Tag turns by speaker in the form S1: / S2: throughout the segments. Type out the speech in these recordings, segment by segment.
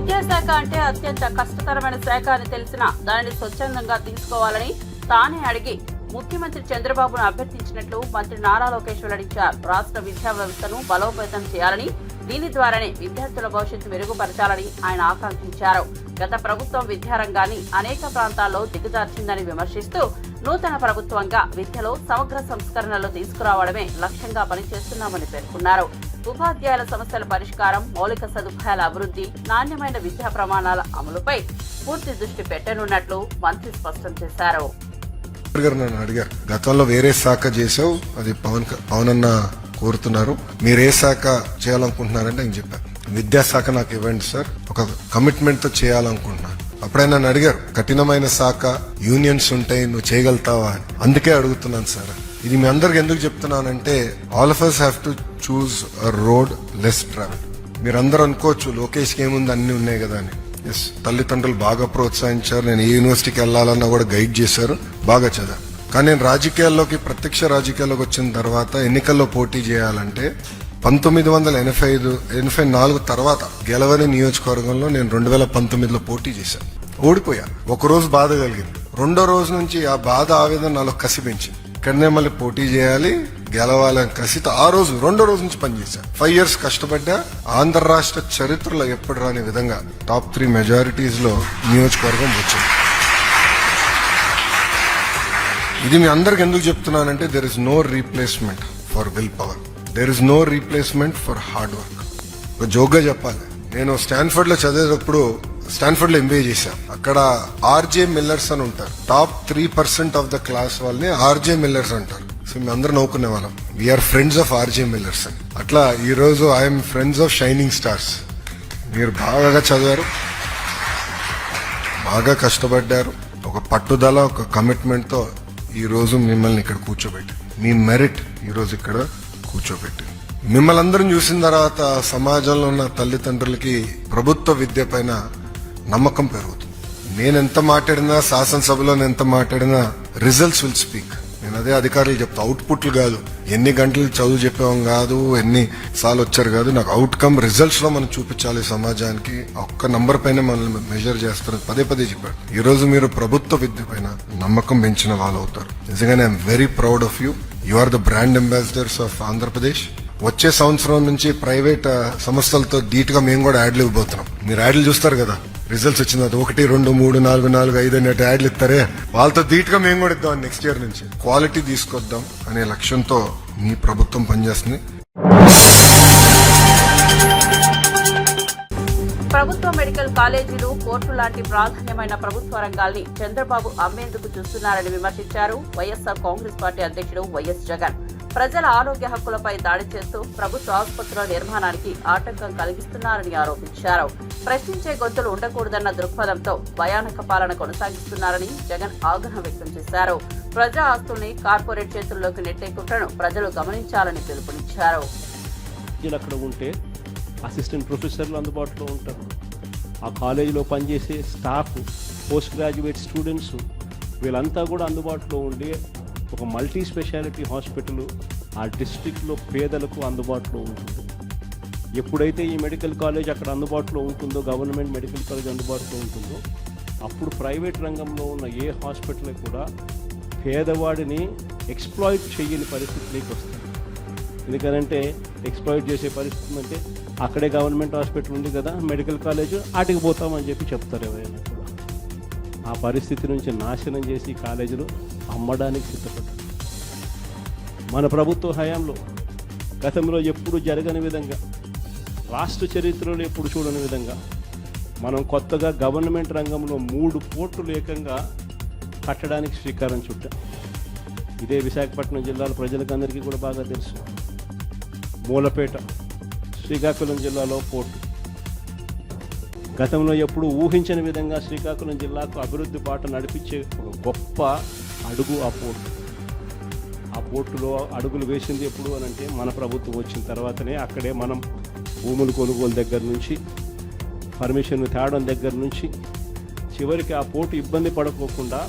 S1: విద్యాశాఖ అంటే అత్యంత కష్టతరమైన శాఖ అని తెలిసినా దానిని స్వచ్ఛందంగా తీసుకోవాలని తానే అడిగి ముఖ్యమంత్రి చంద్రబాబును అభ్యర్థించినట్లు మంత్రి నారా లోకేష్ వెల్లడించారు. రాష్ట్ర విద్యా వ్యవస్థను బలోపేతం చేయాలని, దీని ద్వారానే విద్యార్థుల భవిష్యత్తు మెరుగుపరచాలని ఆయన ఆకాంక్షించారు. గత ప్రభుత్వం విద్యారంగాన్ని అనేక ప్రాంతాల్లో దిగజార్చిందని విమర్శిస్తూ నూతన ప్రభుత్వంగా విద్యలో సమగ్ర సంస్కరణలు తీసుకురావడమే లక్ష్యంగా పనిచేస్తున్నామని పేర్కొన్నారు. ఉపాధ్యాయుల సమస్యల పరిష్కారం, మౌలిక సదుపాయాల అభివృద్ధి, నాణ్యమైన విద్యా ప్రమాణాల అమలుపై పూర్తి దృష్టి పెట్టనున్నట్లు మంత్రి స్పష్టం చేశారు.
S2: నన్ను అడిగారు, గతంలో వేరే శాఖ చేసావు, అది పవన్ అన్న కోరుతున్నారు, మీరు ఏ శాఖ చేయాలనుకుంటున్నారంటే నేను చెప్పాను, విద్యాశాఖ నాకు ఇవ్వండి సార్, ఒక కమిట్మెంట్ తో చేయాలనుకుంటున్నాను. అప్పుడే నన్ను అడిగారు, కఠినమైన శాఖ, యూనియన్స్ ఉంటాయి, నువ్వు చేయగలుగుతావా అని. అందుకే అడుగుతున్నాను సార్. ఇది మీ అందరికి ఎందుకు చెప్తున్నానంటే, all of us have to choose a road less travel. మీరందరూ అనుకోవచ్చు లోకేష్కి ఏముంది, అన్ని ఉన్నాయి కదా అని. ఎస్, తల్లిదండ్రులు బాగా ప్రోత్సహించారు, నేను ఏ యూనివర్సిటీకి వెళ్ళాలన్నా కూడా గైడ్ చేశారు, బాగా చదివాను. కానీ నేను రాజకీయాల్లోకి, ప్రత్యక్ష రాజకీయాల్లోకి వచ్చిన తర్వాత ఎన్నికల్లో పోటీ చేయాలంటే 1984 తర్వాత గెలవని నియోజకవర్గంలో నేను 2019లో పోటీ చేశాను. ఓడిపోయాను. ఒకరోజు బాధ కలిగింది. రెండో రోజు నుంచి ఆ బాధ, ఆవేదన నాలో కసి పెంచింది. ఇక్కడనే మళ్ళీ పోటీ చేయాలి, గెలవాలని కసితో ఆ రోజు రెండో రోజు నుంచి పనిచేశాను. 5 years కష్టపడ్డా. ఆంధ్ర రాష్ట్ర చరిత్రలో ఎప్పుడు రాని విధంగా టాప్ 3 మెజారిటీస్ లో నియోజకవర్గం వచ్చింది. ఇది మీ అందరికి ఎందుకు చెప్తున్నానంటే, there is no replacement for will power, there is no replacement for hard work. ఒక జోక్గా చెప్పాలి, నేను స్టాన్ఫర్డ్ లో చదివేటప్పుడు, స్టాన్ఫర్డ్ లో ఎంబీఏ చేశాను. అక్కడ ఆర్జే మిల్లర్స్ అని ఉంటారు. టాప్ 3% ఆఫ్ ద క్లాస్ వాళ్ళని ఆర్జే మిల్లర్స్ అంటారు. సో మేము అందరూ నవ్వుకునే వాళ్ళం, we are friends of RJ millers అని. అట్లా ఈ రోజు I'm friends of shining stars. మీరు బాగా చదివారు, బాగా కష్టపడ్డారు, ఒక పట్టుదల, ఒక కమిట్మెంట్ తో ఈ రోజు మిమ్మల్ని ఇక్కడ కూర్చోబెట్టి, మీ మెరిట్ ఈ రోజు ఇక్కడ కూర్చోబెట్టి, మిమ్మల్ని అందరం చూసిన తర్వాత సమాజంలో ఉన్న తల్లిదండ్రులకి ప్రభుత్వ విద్య పైన నమ్మకం పెరుగుతుంది. నేను ఎంత మాట్లాడినా, శాసనసభలో ఎంత మాట్లాడినా, రిజల్ట్స్ విల్ స్పీక్. నేను అదే అధికారులు చెప్తా, అవుట్పుట్లు కాదు, ఎన్ని గంటలు చదువు చెప్పాం కాదు, ఎన్ని సార్లు వచ్చారు కాదు, నాకు అవుట్కమ్ రిజల్ట్స్ లో మనం చూపించాలి సమాజానికి. ఒక్క నంబర్ పైన మనల్ని మెజర్ చేస్తారు. పదే పదే చెప్పాడు. ఈ రోజు మీరు ప్రభుత్వ విద్య పైన నమ్మకం పెంచిన వాళ్ళు అవుతారు. నిజంగానే I'm very proud of you. You are the brand ambassadors of Andhra Pradesh. వచ్చే సంవత్సరం నుంచి ప్రైవేట్ సంస్థలతో ధీటుగా మేము కూడా యాడ్లు ఇవ్వబోతున్నాం. మీరు యాడ్లు చూస్తారు కదా, రిజల్ట్స్ వచ్చిన 1, 2, 3, 4, 5 అనే యాడ్లు ఇస్తారే, వాళ్ళతో ధీటుగా మేము కూడా ఇద్దాం. నెక్స్ట్ ఇయర్ నుంచి క్వాలిటీ తీసుకొద్దాం అనే లక్ష్యంతో మీ ప్రభుత్వం పనిచేస్తుంది.
S1: ప్రభుత్వ మెడికల్ కాలేజీలు, కోర్టు లాంటి ప్రాధాన్యమైన ప్రభుత్వ రంగాల్ని చంద్రబాబు అమ్మేందుకు చూస్తున్నారని విమర్శించారు వైఎస్ఆర్ కాంగ్రెస్ పార్టీ అధ్యక్షుడు వైఎస్ జగన్. ప్రజల ఆరోగ్య హక్కులపై దాడి చేస్తూ ప్రభుత్వ ఆసుపత్రుల నిర్మాణానికి ఆటంకం కలిగిస్తున్నారని ఆరోపించారు. ప్రశ్నించే గొంతులు ఉండకూడదన్న దృక్పథంతో భయానక పాలన కొనసాగిస్తున్నారని జగన్ ఆగ్రహం వ్యక్తం చేశారు. ప్రజా ఆస్తుల్ని కార్పొరేట్ చేతుల్లోకి నెట్టే కుట్రను ప్రజలు గమనించాలని పిలుపునిచ్చారు.
S3: అక్కడ ఉంటే అసిస్టెంట్ ప్రొఫెసర్లు అందుబాటులో ఉంటారు. ఆ కాలేజీలో పనిచేసే స్టాఫ్, పోస్ట్ గ్రాడ్యుయేట్ స్టూడెంట్స్, వీళ్ళంతా కూడా అందుబాటులో ఉండి ఒక మల్టీ స్పెషాలిటీ హాస్పిటల్ ఆ డిస్ట్రిక్ట్లో పేదలకు అందుబాటులో ఉంటుంది. ఎప్పుడైతే ఈ మెడికల్ కాలేజ్ అక్కడ అందుబాటులో ఉంటుందో, గవర్నమెంట్ మెడికల్ కాలేజ్ అందుబాటులో ఉంటుందో, అప్పుడు ప్రైవేట్ రంగంలో ఉన్న ఏ హాస్పిటల్ కూడా పేదవాడిని ఎక్స్ప్లాయిట్ చేయని పరిస్థితిలోకి వస్తుంది. ఎందుకంటే ఎక్స్ప్లాయిట్ చేసే పరిస్థితి అంటే, అక్కడే గవర్నమెంట్ హాస్పిటల్ ఉంది కదా, మెడికల్ కాలేజ్, ఆటికి పోతామని చెప్పి చెప్తారు ఎవరైనా కూడా. ఆ పరిస్థితి నుంచి నాశనం చేసి కాలేజీలు అమ్మడానికి సిద్ధపడ్డారు. మన ప్రభుత్వ హయాంలో గతంలో ఎప్పుడు జరగని విధంగా, రాష్ట్ర చరిత్రలో ఎప్పుడు చూడని విధంగా మనం కొత్తగా గవర్నమెంట్ రంగంలో 3 పోర్టులు ఏకంగా కట్టడానికి శ్రీకారం చుట్టాం. ఇదే విశాఖపట్నం జిల్లాలో ప్రజలకందరికీ కూడా బాగా తెలుసు. మూలపేట, శ్రీకాకుళం జిల్లాలో పోర్టు. గతంలో ఎప్పుడు ఊహించని విధంగా శ్రీకాకుళం జిల్లాకు అభివృద్ధి బాట నడిపించే ఒక గొప్ప అడుగు ఆ పోర్టు. ఆ పోర్టులో అడుగులు వేసింది ఎప్పుడు అని అంటే, మన ప్రభుత్వం వచ్చిన తర్వాతనే. అక్కడే మనం భూములు కొనుగోలు దగ్గర నుంచి, పర్మిషన్ తేవడం దగ్గర నుంచి, చివరికి ఆ పోర్టు ఇబ్బంది పడకోకుండా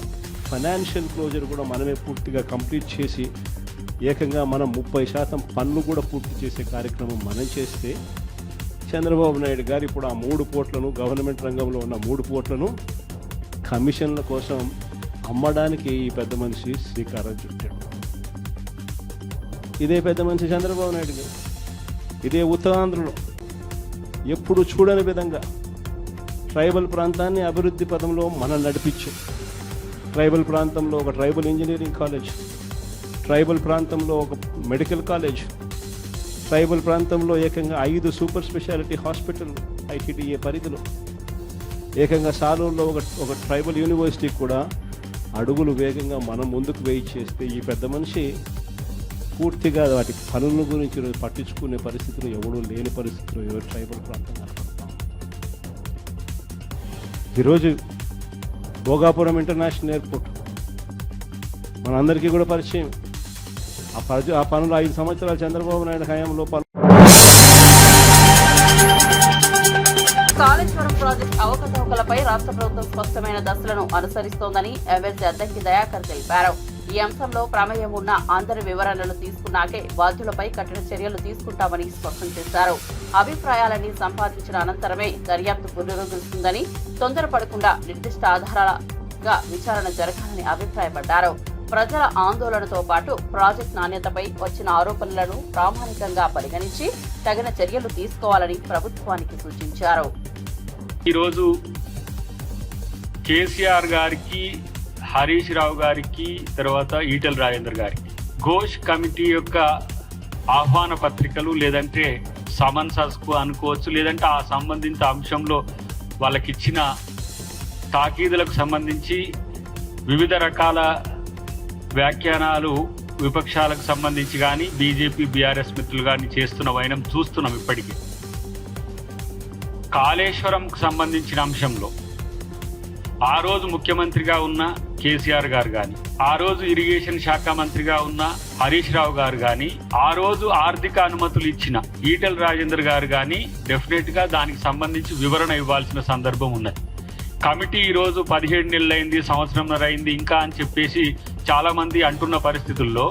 S3: ఫైనాన్షియల్ క్లోజర్ కూడా మనమే పూర్తిగా కంప్లీట్ చేసి, ఏకంగా మనం 30% పన్ను కూడా పూర్తి చేసే కార్యక్రమం మనం చేస్తే, చంద్రబాబు నాయుడు గారు ఇప్పుడు ఆ 3 పోర్ట్లను, గవర్నమెంట్ రంగంలో ఉన్న 3 పోర్ట్లను కమిషన్ల కోసం అమ్మడానికి ఈ పెద్ద మనిషి శ్రీకారం చుట్టాడు. ఇదే పెద్ద మనిషి చంద్రబాబు నాయుడు గారు ఇదే ఉత్తరాంధ్రలో ఎప్పుడు చూడని విధంగా ట్రైబల్ ప్రాంతాన్ని అభివృద్ధి పదంలో మనం నడిపించు. ట్రైబల్ ప్రాంతంలో ఒక ట్రైబల్ ఇంజనీరింగ్ కాలేజ్, ట్రైబల్ ప్రాంతంలో ఒక మెడికల్ కాలేజ్, ట్రైబల్ ప్రాంతంలో ఏకంగా 5 సూపర్ స్పెషాలిటీ హాస్పిటల్ ఐటీడీఏ పరిధిలో, ఏకంగా సాలూరులో ఒక ట్రైబల్ యూనివర్సిటీ కూడా అడుగులు వేగంగా మనం ముందుకు వేయి చేస్తే ఈ పెద్ద మనిషి పూర్తిగా వాటి పనుల గురించి పట్టించుకునే పరిస్థితులు ఎవడూ లేని పరిస్థితులు ఈరోజు ట్రైబల్ ప్రాంతం కనపడతాం. ఈరోజు భోగాపురం ఇంటర్నేషనల్ ఎయిర్పోర్ట్ మనందరికీ కూడా పరిచయం. ఆ పనులు 5 సంవత్సరాలు చంద్రబాబు నాయుడు హయాంలో
S1: కాళేశ్వరం ప్రాజెక్టు అవకతవకలపై రాష్ట్ర ప్రభుత్వం స్పష్టమైన దశలను అనుసరిస్తోందని ఎమ్మెల్సీ అద్దంకి దయాకర్ తెలిపారు. ఈ అంశంలో ప్రమేయం ఉన్న అందరి వివరణలు తీసుకున్నాకే బాధ్యులపై కఠిన చర్యలు తీసుకుంటామని స్పష్టం చేశారు. అభిప్రాయాలన్నీ సంపాదించిన అనంతరమే దర్యాప్తు పునరుద్ధరిస్తుందని, తొందరపడకుండా నిర్దిష్ట ఆధారాలుగా విచారణ జరగాలని అభిప్రాయపడ్డారు. ప్రజల ఆందోళనతో పాటు ప్రాజెక్టు నాణ్యతపై వచ్చిన ఆరోపణలను ప్రామాణికంగా పరిగణించి తగిన చర్యలు తీసుకోవాలని ప్రభుత్వానికి సూచించారు.
S4: ఈరోజు కేసీఆర్ గారికి, హరీష్ రావు గారికి, తర్వాత ఈటెల రాజేందర్ గారికి ఘోష్ కమిటీ యొక్క ఆహ్వాన పత్రికలు లేదంటే సమన్సస్కు అనుకోవచ్చు, లేదంటే ఆ సంబంధిత అంశంలో వాళ్ళకిచ్చిన తాకీదులకు సంబంధించి వివిధ రకాల వ్యాఖ్యానాలు విపక్షాలకు సంబంధించి కానీ బీజేపీ బీఆర్ఎస్ మిత్రులు కానీ చేస్తున్న వైనం చూస్తున్నాం. ఇప్పటికీ కాళేశ్వరంకు సంబంధించిన అంశంలో ఆ రోజు ముఖ్యమంత్రిగా ఉన్న కేసీఆర్ గారు కానీ, ఆ రోజు ఇరిగేషన్ శాఖ మంత్రిగా ఉన్న హరీష్ రావు గారు కానీ, ఆ రోజు ఆర్థిక అనుమతులు ఇచ్చిన ఈటెల రాజేందర్ గారు కానీ డెఫినెట్ గా దానికి సంబంధించి వివరణ ఇవ్వాల్సిన సందర్భం ఉన్నది. కమిటీ ఈరోజు 17 నెలలైంది, సంవత్సరంన్నర అయింది ఇంకా అని చెప్పేసి చాలా మంది అంటున్న పరిస్థితుల్లో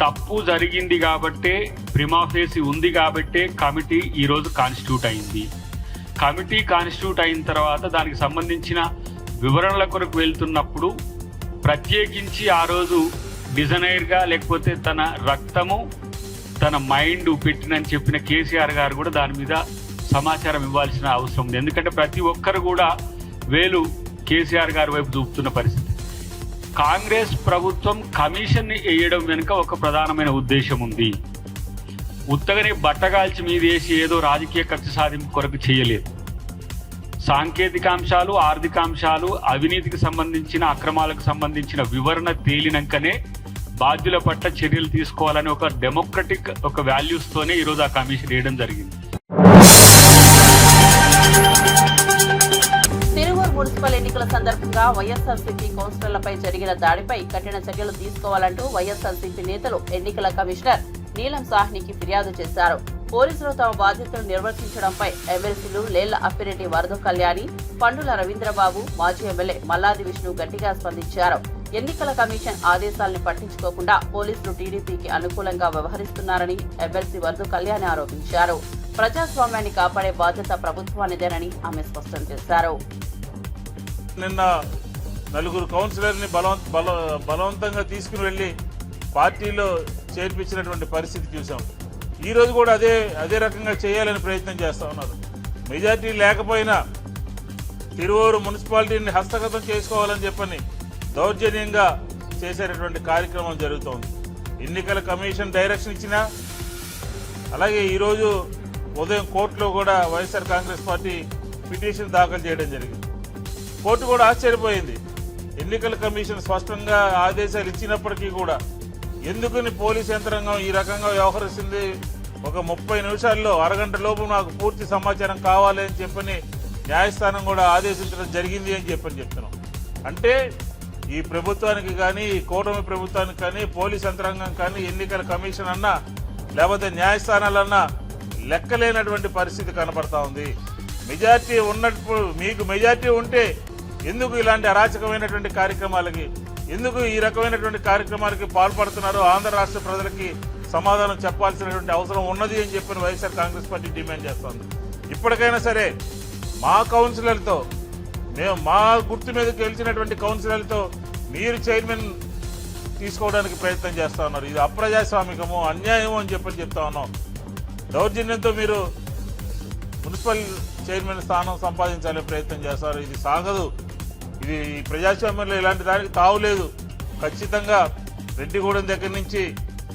S4: తప్పు జరిగింది కాబట్టే, ప్రిమాఫేసి ఉంది కాబట్టే కమిటీ ఈరోజు కాన్స్టిట్యూట్ అయింది. కమిటీ కాన్స్టిట్యూట్ అయిన తర్వాత దానికి సంబంధించిన వివరణల కొరకు వెళ్తున్నప్పుడు ప్రత్యేకించి ఆ రోజు డిజైనర్గా లేకపోతే తన రక్తము తన మైండ్ పెట్టినని చెప్పిన కేసీఆర్ గారు కూడా దాని మీద సమాచారం ఇవ్వాల్సిన అవసరం ఉంది. ఎందుకంటే ప్రతి ఒక్కరు కూడా వేలు కేసీఆర్ గారి వైపు చూపుతున్న పరిస్థితి. కాంగ్రెస్ ప్రభుత్వం కమిషన్ వేయడం వెనుక ఒక ప్రధానమైన ఉద్దేశం ఉంది. ఉత్తగనే బట్టగాల్చి మీదేసి ఏదో రాజకీయ కక్ష సాధింపు కొరకు చేయలేదు. సాంకేతికాంశాలు, ఆర్థికాంశాలు, అవినీతికి సంబంధించిన అక్రమాలకు సంబంధించిన వివరణ తేలినాకనే బాధ్యుల పట్ల చర్యలు తీసుకోవాలని ఒక డెమోక్రటిక్ ఒక వాల్యూస్ తోనే ఈరోజు ఆ కమిషన్ వేయడం జరిగింది.
S1: తిరువూరు మున్సిపల్ ఎన్నికల సందర్భంగా వైఎస్ఆర్సీపీ కౌన్సిలర్లపై జరిగిన దాడిపై కఠిన చర్యలు తీసుకోవాలంటూ వైఎస్ఆర్సీపీ నేతలు ఎన్నికల కమిషనర్ నీలం సాహ్నికి ఫిర్యాదు చేశారు. పోలీసులు తమ బాధ్యతలు నిర్వర్తించడంపై ఎమ్మెల్సీలు లేళ్ల అప్పిరెడ్డి వరద కళ్యాణి, పండుల రవీంద్రబాబు, మాజీ ఎమ్మెల్యే మల్లాది విష్ణు గట్టిగా స్పందించారు. ఎన్నికల కమిషన్ ఆదేశాలను పట్టించుకోకుండా పోలీసులు టీడీపీకి అనుకూలంగా వ్యవహరిస్తున్నారని ఎమ్మెల్సీ వరద కళ్యాణి ఆరోపించారు. ప్రజాస్వామ్యాన్ని కాపాడే బాధ్యత ప్రభుత్వానిదేనని ఆమె స్పష్టం చేశారు.
S5: నిన్న 4 కౌన్సిలర్ని బలవంతంగా తీసుకుని వెళ్లి పార్టీలో చేర్పించినటువంటి పరిస్థితి చూసాం. ఈ రోజు కూడా అదే రకంగా చేయాలని ప్రయత్నం చేస్తా ఉన్నారు. మెజార్టీ లేకపోయినా తిరువూరు మున్సిపాలిటీని హస్తగతం చేసుకోవాలని చెప్పని దౌర్జన్యంగా చేసేటటువంటి కార్యక్రమం జరుగుతోంది. ఎన్నికల కమిషన్ డైరెక్షన్ ఇచ్చినా, అలాగే ఈరోజు ఉదయం కోర్టులో కూడా వైఎస్ఆర్ కాంగ్రెస్ పార్టీ పిటిషన్ దాఖలు చేయడం జరిగింది. కోర్టు కూడా ఆశ్చర్యపోయింది. ఎన్నికల కమిషన్ స్పష్టంగా ఆదేశాలు ఇచ్చినప్పటికీ కూడా ఎందుకని పోలీస్ యంత్రాంగం ఈ రకంగా వ్యవహరిస్తుంది, ఒక 30 నిమిషాల్లో అరగంట లోపు నాకు పూర్తి సమాచారం కావాలి అని చెప్పని న్యాయస్థానం కూడా ఆదేశించడం జరిగింది అని చెప్తున్నాం. అంటే ఈ ప్రభుత్వానికి కానీ, ఈ కూటమి ప్రభుత్వానికి కానీ, పోలీస్ యంత్రాంగం కానీ, ఎన్నికల కమిషన్ అన్నా లేకపోతే న్యాయస్థానాలన్నా లెక్కలేనటువంటి పరిస్థితి కనబడతా ఉంది. మెజార్టీ ఉన్నప్పుడు, మీకు మెజార్టీ ఉంటే ఎందుకు ఇలాంటి అరాచకమైనటువంటి కార్యక్రమాలకి, ఎందుకు ఈ రకమైనటువంటి కార్యక్రమాలకి పాల్పడుతున్నారో ఆంధ్ర రాష్ట్ర ప్రజలకి సమాధానం చెప్పాల్సినటువంటి అవసరం ఉన్నది అని చెప్పిన వైఎస్ఆర్ కాంగ్రెస్ పార్టీ డిమాండ్ చేస్తోంది. ఇప్పటికైనా సరే మా కౌన్సిలర్తో మా గుర్తు మీద గెలిచినటువంటి కౌన్సిలర్తో మీరు చైర్మన్ తీసుకోవడానికి ప్రయత్నం చేస్తా ఉన్నారు. ఇది అప్రజాస్వామికము, అన్యాయము అని చెప్తా ఉన్నాం. దౌర్జన్యంతో మీరు మున్సిపల్ చైర్మన్ స్థానం సంపాదించాలని ప్రయత్నం చేస్తారు. ఇది సాగదు. ఇది ప్రజాస్వామ్యంలో ఇలాంటి దానికి తావులేదు. ఖచ్చితంగా రెడ్డిగూడెం దగ్గర నుంచి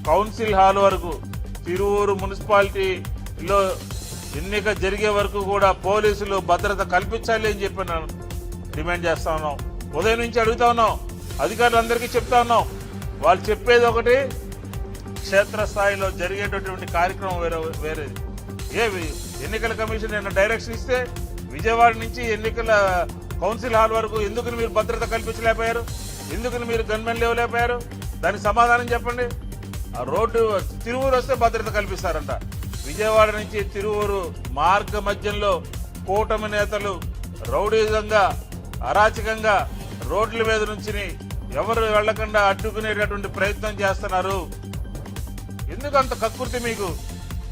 S5: కౌన్సిల్ హాల్ వరకు తిరువూరు మున్సిపాలిటీలో ఎన్నిక జరిగే వరకు కూడా పోలీసులు భద్రత కల్పించాలి అని చెప్పి డిమాండ్ చేస్తా ఉన్నాం. ఉదయం నుంచి అడుగుతా ఉన్నాం, అధికారులందరికీ చెప్తా ఉన్నాం. వాళ్ళు చెప్పేది ఒకటి, క్షేత్రస్థాయిలో జరిగేటటువంటి కార్యక్రమం వేరేది. ఎన్నికల కమిషన్ నిన్న డైరెక్షన్ ఇస్తే విజయవాడ నుంచి ఎన్నికల కౌన్సిల్ హాల్ వరకు ఎందుకు మీరు భద్రత కల్పించలేకపోయారు? ఎందుకు మీరు గన్మెన్ లేవలేకపోయారు? దానికి సమాధానం చెప్పండి. ఆ రోడ్డు తిరువూరు వస్తే భద్రత కల్పిస్తారంట. విజయవాడ నుంచి తిరువూరు మార్గ మధ్యంలో కూటమి నేతలు రౌడీజంగా అరాచకంగా రోడ్ల మీద నుంచి ఎవరు వెళ్లకుండా అడ్డుకునేటటువంటి ప్రయత్నం చేస్తున్నారు. ఎందుకు అంత కక్కుర్తి మీకు?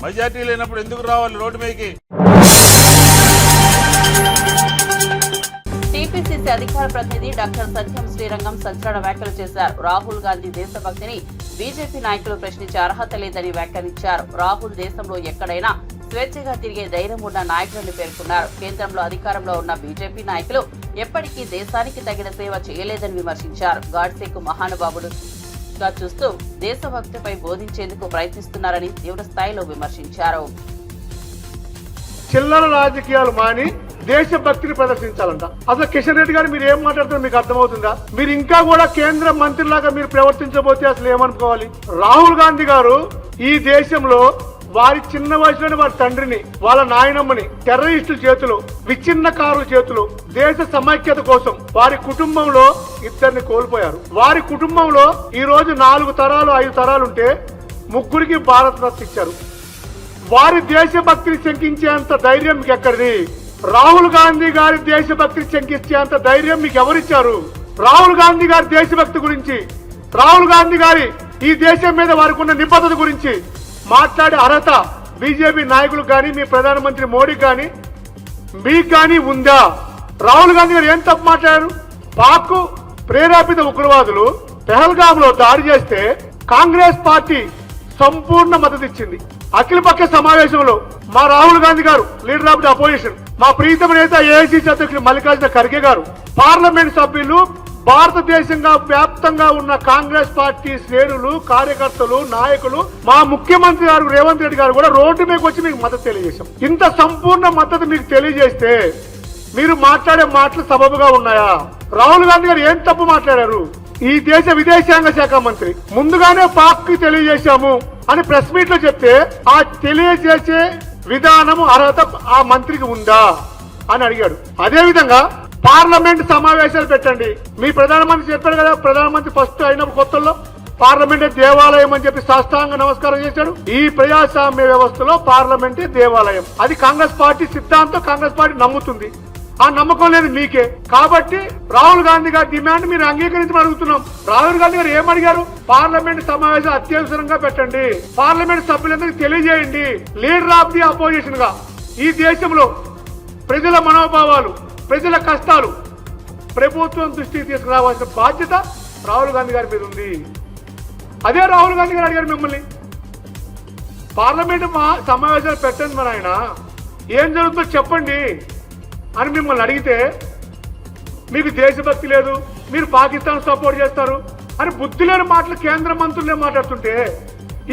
S5: మెజార్టీ లేనప్పుడు ఎందుకు రావాలి రోడ్డు మీదకి?
S1: టీపీసీసీ అధికార ప్రతినిధి డాక్టర్ సత్యం శ్రీరంగం సంచలన వ్యాఖ్యలు చేశారు. రాహుల్ గాంధీ దేశభక్తిని బీజేపీ నాయకులు ప్రశ్నించే అర్హత లేదని వ్యాఖ్యానించారు. రాహుల్ దేశంలో ఎక్కడైనా స్వేచ్ఛగా తిరిగే ధైర్యం ఉన్న నాయకుడిని పేర్కొన్నారు. కేంద్రంలో అధికారంలో ఉన్న బీజేపీ నాయకులు ఎప్పటికీ దేశానికి తగిన సేవ చేయలేదని విమర్శించారు. గాడ్సేకు మహానుభావుడుగా చూస్తూ దేశభక్తిపై బోధించేందుకు ప్రయత్నిస్తున్నారని తీవ్ర స్థాయిలో విమర్శించారు.
S6: చిల్లర రాజకీయాలు మాని దేశభక్తిని ప్రదర్శించాలంట. అసలు కిషన్ రెడ్డి గారు మీరు ఏం మాట్లాడుతున్నారు మీకు అర్థమవుతుందా? మీరు ఇంకా కూడా కేంద్ర మంత్రిలాగా మీరు ప్రవర్తించబోతే అసలు ఏమనుకోవాలి? రాహుల్ గాంధీ గారు ఈ దేశంలో వారి చిన్న వయసులోని వారి తండ్రిని, వాళ్ళ నాయనమ్మని టెర్రరిస్టుల చేతులు, విచ్ఛిన్నకారుల చేతులు దేశ సమైక్యత కోసం వారి కుటుంబంలో ఇద్దరిని కోల్పోయారు. వారి కుటుంబంలో ఈ రోజు 4 తరాలు 5 తరాలుంటే 3కి భారతరత్న ఇచ్చారు. వారి దేశభక్తిని శంకించేంత ధైర్యం మీకు ఎక్కడిది? రాహుల్ గాంధీ గారి దేశభక్తిని శంకించేంత ధైర్యం మీకు ఎవరిచ్చారు? రాహుల్ గాంధీ గారి దేశభక్తి గురించి, రాహుల్ గాంధీ గారి ఈ దేశం మీద వారికి ఉన్న నిబద్ధత గురించి మాట్లాడే అర్హత బీజేపీ నాయకులకు కానీ మీ ప్రధానమంత్రి మోడీకి కానీ మీకు కానీ ఉందా? రాహుల్ గాంధీ గారు ఏం తప్పు మాట్లాడారు? పాక్ ప్రేరేపిత ఉగ్రవాదులు పెహల్గామ్ లో దాడి చేస్తే కాంగ్రెస్ పార్టీ సంపూర్ణ మద్దతు ఇచ్చింది. అఖిలపక్ష సమావేశంలో మా రాహుల్ గాంధీ గారు, లీడర్ ఆఫ్ ది అపోజిషన్, మా ప్రీతమ నేత ఏఐసీసీ అధ్యక్షుడు మల్లికార్జున ఖర్గే గారు, పార్లమెంట్ సభ్యులు, భారతదేశంగా వ్యాప్తంగా ఉన్న కాంగ్రెస్ పార్టీ శ్రేణులు, కార్యకర్తలు, నాయకులు, మా ముఖ్యమంత్రి గారు రేవంత్ రెడ్డి గారు కూడా రోడ్డు మీదకి వచ్చి మీకు మద్దతు తెలియజేశాం. ఇంత సంపూర్ణ మద్దతు మీకు తెలియజేస్తే మీరు మాట్లాడే మాటలు సబబుగా ఉన్నాయా? రాహుల్ గాంధీ గారు ఏం తప్పు మాట్లాడారు? ఈ దేశ విదేశాంగ శాఖ మంత్రి ముందుగానే పాక్ కి తెలియజేశాము అని ప్రెస్ మీట్ లో చెప్తే ఆ తెలియజేసే విధానము అర్హత ఆ మంత్రికి ఉందా అని అడిగాడు. అదే విధంగా పార్లమెంట్ సమావేశాలు పెట్టండి. మీ ప్రధానమంత్రి చెప్పాడు కదా, ప్రధానమంత్రి ఫస్ట్ అయినప్పుడు కొత్తల్లో పార్లమెంటే దేవాలయం అని చెప్పి సాష్టాంగ నమస్కారం చేశాడు. ఈ ప్రజాస్వామ్య వ్యవస్థలో పార్లమెంటే దేవాలయం. అది కాంగ్రెస్ పార్టీ సిద్ధాంతం, కాంగ్రెస్ పార్టీ నమ్ముతుంది. ఆ నమ్మకం లేదు మీకే. కాబట్టి రాహుల్ గాంధీ గారి డిమాండ్ మీరు అంగీకరించమని అడుగుతున్నాం. రాహుల్ గాంధీ గారు ఏమడిగారు? పార్లమెంట్ సమావేశం అత్యవసరంగా పెట్టండి, పార్లమెంట్ సభ్యులందరికీ తెలియజేయండి. లీడర్ ఆఫ్ ది అపోజిషన్ గా ఈ దేశంలో ప్రజల మనోభావాలు, ప్రజల కష్టాలు ప్రభుత్వం దృష్టికి తీసుకురావాల్సిన బాధ్యత రాహుల్ గాంధీ గారి మీద ఉంది. అదే రాహుల్ గాంధీ గారు అడిగారు మిమ్మల్ని, పార్లమెంట్ సమావేశాలు పెట్టండి మరి ఆయన ఏం జరుగుతుందో చెప్పండి అని మిమ్మల్ని అడిగితే మీకు దేశభక్తి లేదు, మీరు పాకిస్తాన్ సపోర్ట్ చేస్తారు అని బుద్ధి లేని మాటలు కేంద్ర మంత్రులే మాట్లాడుతుంటే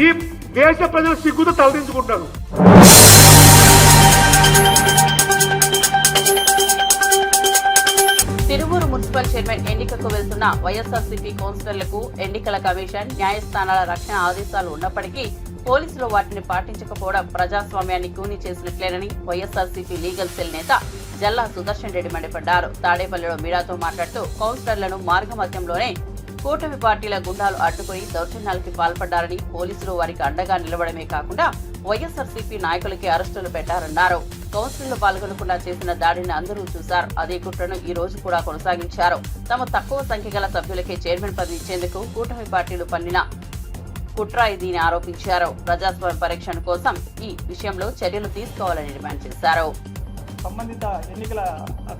S6: ఈ దేశ ప్రజలు సిగ్గుతో తలదించుకుంటారు.
S1: తిరువూరు మున్సిపల్ చైర్మన్ ఎన్నికకు వెళ్తున్న వైఎస్ఆర్సీపీ కౌన్సిలర్లకు ఎన్నికల కమిషన్ న్యాయస్థానాల రక్షణ ఆదేశాలు ఉన్నప్పటికీ పోలీసులు వాటిని పాటించకపోవడం ప్రజాస్వామ్యాన్ని కూని చేసినట్లేనని వైఎస్ఆర్సీపీ లీగల్ సెల్ నేత జల్లా సుదర్శన్ రెడ్డి మండిపడ్డారు. తాడేపల్లిలో మీడియాతో మాట్లాడుతూ కౌన్సిలర్లను మార్గమధ్యంలోనే కూటమి పార్టీల గుండాలు అడ్డుకుని దౌర్జన్యాలకి పాల్పడ్డారని, పోలీసులు వారికి అండగా నిలవడమే కాకుండా వైఎస్ఆర్సీపీ నాయకులకి అరెస్టులు పెట్టారన్నారు. కౌన్సిల్లో పాల్గొనకుండా చేసిన దాడిని అందరూ చూశారు. అదే కుట్రను ఈ రోజు కూడా కొనసాగించారు. తమ తక్కువ సంఖ్య గల సభ్యులకే చైర్మన్ పదవి ఇచ్చేందుకు కూటమి పార్టీలు పన్నిన కుట్ర ఇదని ఆరోపించారు. ప్రజాస్వామ్య పరీక్షణ కోసం ఈ విషయంలో చర్యలు తీసుకోవాలని డిమాండ్ చేశారు.
S7: సంబంధిత ఎన్నికల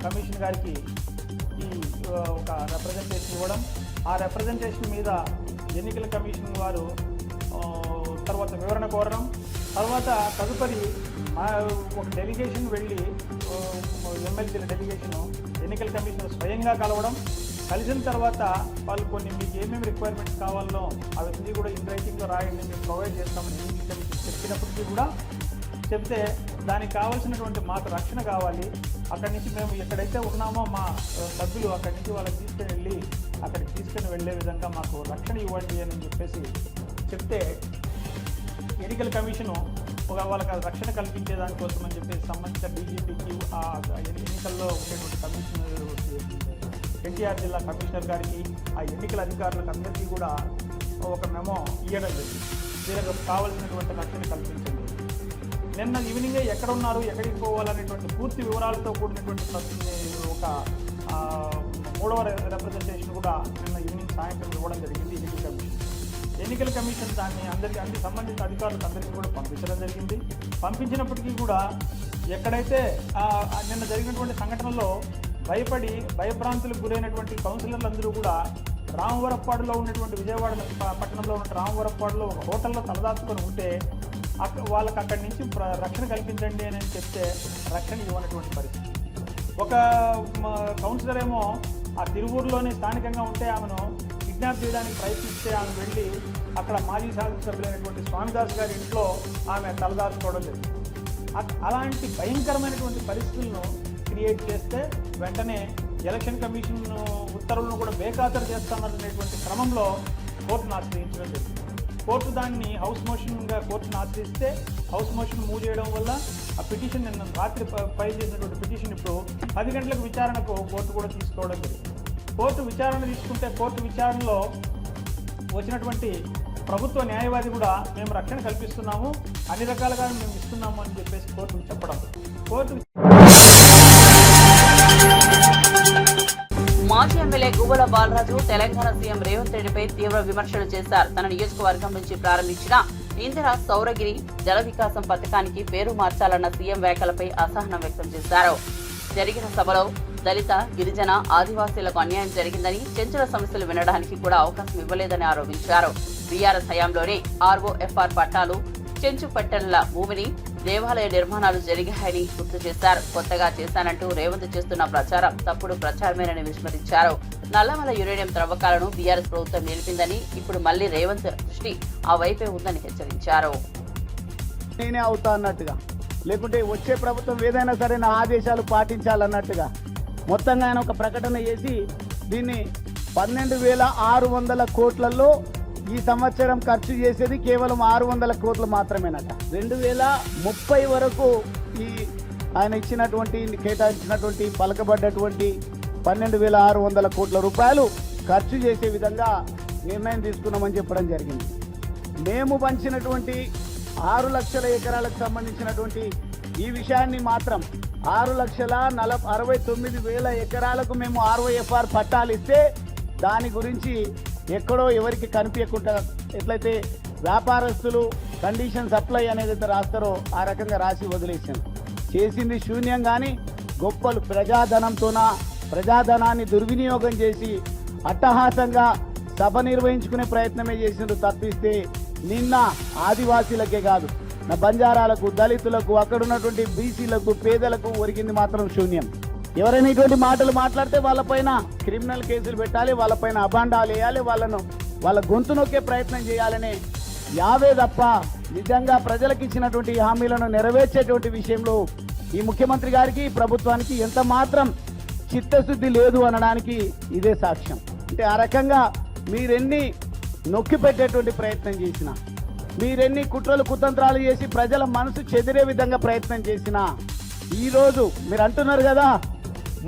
S7: కమిషన్ గారికి ఈ ఒక రిప్రజెంటేషన్ ఇవ్వడం, ఆ రిప్రజెంటేషన్ మీద ఎన్నికల కమిషన్ వారు తర్వాత వివరణ కోరడం, తర్వాత తదుపరి ఒక డెలిగేషన్ వెళ్ళి ఎమ్మెల్సీల డెలిగేషను ఎన్నికల కమిషన్ స్వయంగా కలవడం, కలిసిన తర్వాత వాళ్ళు కొన్ని మీకు ఏమేమి రిక్వైర్మెంట్స్ కావాలో అవన్నీ కూడా ఇన్ రైటింగ్లో రాయండి, మేము ప్రొవైడ్ చేస్తామని ఎన్నికల కమిషన్ చెప్పినప్పటికీ కూడా చెప్తే దానికి కావాల్సినటువంటి మాకు రక్షణ కావాలి, అక్కడి నుంచి మేము ఎక్కడైతే ఉన్నామో మా సభ్యులు అక్కడి నుంచి వాళ్ళకి తీసుకుని వెళ్ళే విధంగా మాకు రక్షణ ఇవ్వండి అని చెప్పేసి చెప్తే ఎన్నికల కమిషను వాళ్ళకి రక్షణ కల్పించే దానికోసం అని చెప్పేసి సంబంధిత డీజీపీకి ఎన్నికల్లో ఉండేటువంటి కమిషనర్ ఎన్టీఆర్ జిల్లా కమిషనర్ గారికి ఆ ఎన్నికల అధికారులకు అందరికీ కూడా ఒక మెమో ఇవ్వడం జరిగింది. వీళ్ళకి కావాల్సినటువంటి రక్షణ కల్పించండి. నిన్న ఈవినింగే ఎక్కడ ఉన్నారు, ఎక్కడికి పోవాలనేటువంటి పూర్తి వివరాలతో కూడినటువంటి ఒక 3వ రిప్రజెంటేషన్ కూడా నిన్న ఈవినింగ్ సాయంత్రం ఇవ్వడం జరిగింది ఎన్నికల కమిషన్ దాన్ని అన్ని సంబంధిత అధికారులకు అందరికీ కూడా పంపించడం జరిగింది. పంపించినప్పటికీ కూడా ఎక్కడైతే నిన్న జరిగినటువంటి సంఘటనలో భయభ్రాంతులకు గురైనటువంటి కౌన్సిలర్లందరూ కూడా రామవరప్పాడులో ఉన్నటువంటి విజయవాడ పట్టణంలో ఉన్న రామవరప్పాడులో ఒక హోటల్లో తలదాచుకొని ఉంటే వాళ్ళకి అక్కడి నుంచి రక్షణ కల్పించండి అని చెప్తే రక్షణ ఇవ్వనటువంటి పరిస్థితి. ఒక కౌన్సిలర్ ఏమో ఆ తిరువూరులోనే స్థానికంగా ఉంటే ఆమెను కిడ్నాప్ చేయడానికి ప్రయత్నిస్తే ఆమె వెళ్ళి అక్కడ మాజీ శాసనసభ్యులైనటువంటి స్వామిదాస్ గారి ఇంట్లో ఆమె తలదాచుకోవడం జరిగింది. అలాంటి భయంకరమైనటువంటి పరిస్థితులను క్రియేట్ చేస్తే వెంటనే ఎలక్షన్ కమిషన్ ఉత్తర్వులను కూడా బేఖాతరు చేస్తామనేటువంటి క్రమంలో కోర్టును ఆశ్రయించడం జరిగింది. కోర్టు దాన్ని హౌస్ మోషన్గా కోర్టును ఆశ్రయిస్తే హౌస్ మోషన్ మూవ్ చేయడం వల్ల ఆ పిటిషన్ నిన్న రాత్రి ఫైల్ చేసినటువంటి పిటిషన్ ఇప్పుడు 10 గంటలకు విచారణకు కోర్టు కూడా తీసుకోవడం జరిగింది. కోర్టు విచారణ తీసుకుంటే కోర్టు విచారణలో వచ్చినటువంటి ప్రభుత్వ న్యాయవాది కూడా మేము రక్షణ కల్పిస్తున్నాము, అన్ని రకాలుగా మేము ఇస్తున్నాము అని చెప్పేసి కోర్టుకు చెప్పడం.
S1: మాజీ ఎమ్మెల్యే గువ్వల బాలరాజు తెలంగాణ సీఎం రేవంత్ రెడ్డిపై తీవ్ర విమర్శలు చేశారు. తన నియోజకవర్గం నుంచి ప్రారంభించిన ఇందిరా సౌరగిరి జల వికాసం పథకానికి పేరు మార్చాలన్న సీఎం వ్యాఖ్యలపై అసహనం వ్యక్తం చేశారు. జరిగిన సభలో దళిత, గిరిజన, ఆదివాసీలకు అన్యాయం జరిగిందని, చెంచుల సమస్యలు వినడానికి కూడా అవకాశం ఇవ్వలేదని ఆరోపించారు. బీఆర్ఎస్ హయాంలోనే ROFR పట్టాలు, చెంచు పట్టణాల భూమిని, దేవాలయ నిర్మాణాలు జరిగాయని గుర్తు చేశారు. కొత్తగా చేశానంటూ రేవంత్ చేస్తున్న ప్రచారం తప్పుడు ప్రచారమేనని విస్మరించారు. నల్లమల యురేనియం త్రవ్వకాలను బీఆర్ఎస్ ప్రభుత్వం నిలిపిందని, ఇప్పుడు మళ్లీ రేవంత్ దృష్టి ఆ వైపే ఉందని హెచ్చరించారు.
S8: నేనే అవుతా అన్నట్టుగా, లేకుంటే వచ్చే ప్రభుత్వం ఏదైనా సరే నా ఆదేశాలు పాటించాలన్నట్టుగా మొత్తంగా ఆయన ఒక ప్రకటన చేసి దీన్ని 12,600 కోట్లలో ఈ సంవత్సరం ఖర్చు చేసేది కేవలం 600 కోట్లు మాత్రమేనట. 2030 వరకు ఈ ఆయన ఇచ్చినటువంటి కేటాయించినటువంటి పలకబడ్డటువంటి 12,600 కోట్ల రూపాయలు ఖర్చు చేసే విధంగా నిర్ణయం తీసుకున్నామని చెప్పడం జరిగింది. మేము పంచినటువంటి 6 లక్షల ఎకరాలకు సంబంధించినటువంటి ఈ విషయాన్ని మాత్రం 6,69,000 ఎకరాలకు మేము ROFR పట్టాలు ఇస్తే దాని గురించి ఎక్కడో ఎవరికి కనిపించకుండా ఎట్లయితే వ్యాపారస్తులు కండిషన్ సప్లై అనేది రాస్తారో ఆ రకంగా రాసి వదిలేసాను. చేసింది శూన్యం. కానీ గొప్పలు ప్రజాధనాన్ని దుర్వినియోగం చేసి అట్టహాసంగా సభ నిర్వహించుకునే ప్రయత్నమే చేసిండ్రు తప్పిస్తే నిన్న ఆదివాసీలకే కాదు, నా బంజారాలకు, దళితులకు, అక్కడ ఉన్నటువంటి బీసీలకు, పేదలకు ఒరిగింది మాత్రం శూన్యం. ఎవరైనా ఇటువంటి మాటలు మాట్లాడితే వాళ్ళపైన క్రిమినల్ కేసులు పెట్టాలి, వాళ్ళపైన అభాండాలు వేయాలి, వాళ్ళ గొంతు నొక్కే ప్రయత్నం చేయాలనే యావే తప్ప నిజంగా ప్రజలకు ఇచ్చినటువంటి హామీలను నెరవేర్చేటువంటి విషయంలో ఈ ముఖ్యమంత్రి గారికి, ప్రభుత్వానికి ఎంత మాత్రం చిత్తశుద్ధి లేదు అనడానికి ఇదే సాక్ష్యం. అంటే ఆ రకంగా మీరెన్ని నొక్కి పెట్టేటువంటి ప్రయత్నం చేసినా, మీరెన్ని కుట్రలు కుతంత్రాలు చేసి ప్రజల మనసు చెదిరే విధంగా ప్రయత్నం చేసినా, ఈరోజు మీరు అంటున్నారు కదా